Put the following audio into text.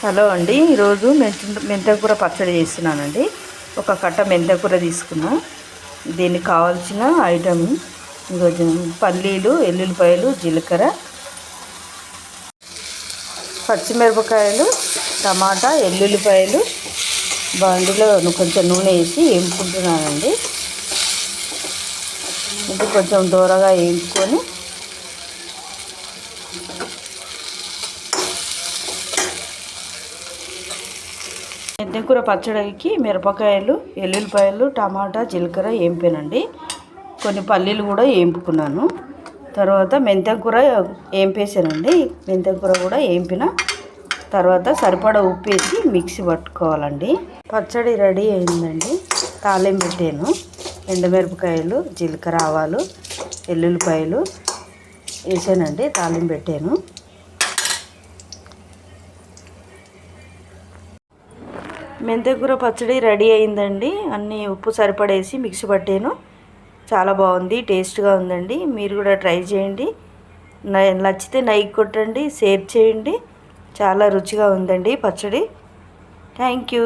Hello అండి, ఈరోజు మెంతకూర పచ్చడి చేస్తున్నానండి. ఒక కట్ట మెంతకూర తీసుకున్నాం. దీనికి కావాల్సిన ఐటమ్ కొంచెం పల్లీలు, ఎల్లుల్లిపాయలు, జీలకర్ర, పచ్చిమిరపకాయలు, టమాటా, ఎల్లుల్లిపాయలు బాండిలో కొంచెం నూనె వేసి వేపుకుంటున్నానండి. ఇది కొంచెం దూరగా వేపుకొని మెంతికూర పచ్చడికి మిరపకాయలు, ఎల్లుల్లిపాయలు, టమాటా, జీలకర్ర వేపానండి. కొన్ని పల్లీలు కూడా వేపుకున్నాను. తర్వాత మెంతికూర వేపేసానండి. మెంతికూర కూడా వేపిన తర్వాత సరిపడా ఉప్పు వేసి మిక్సీ పట్టుకోవాలండి. పచ్చడి రెడీ అయిందండి. తాలింపు పెట్టాను. ఎండుమిరపకాయలు, జీలకర్ర, ఆవాలు, ఎల్లుల్లిపాయలు వేసానండి. తాలింపు పెట్టాను. మెంతికూర పచ్చడి రెడీ అయిందండి. అన్నీ ఉప్పు సరిపడేసి మిక్సీ పట్టాను. చాలా బాగుంది, టేస్ట్గా ఉందండి. మీరు కూడా ట్రై చేయండి. నచ్చితే లైక్ కొట్టండి, షేర్ చేయండి. చాలా రుచిగా ఉందండి పచ్చడి. Thank you.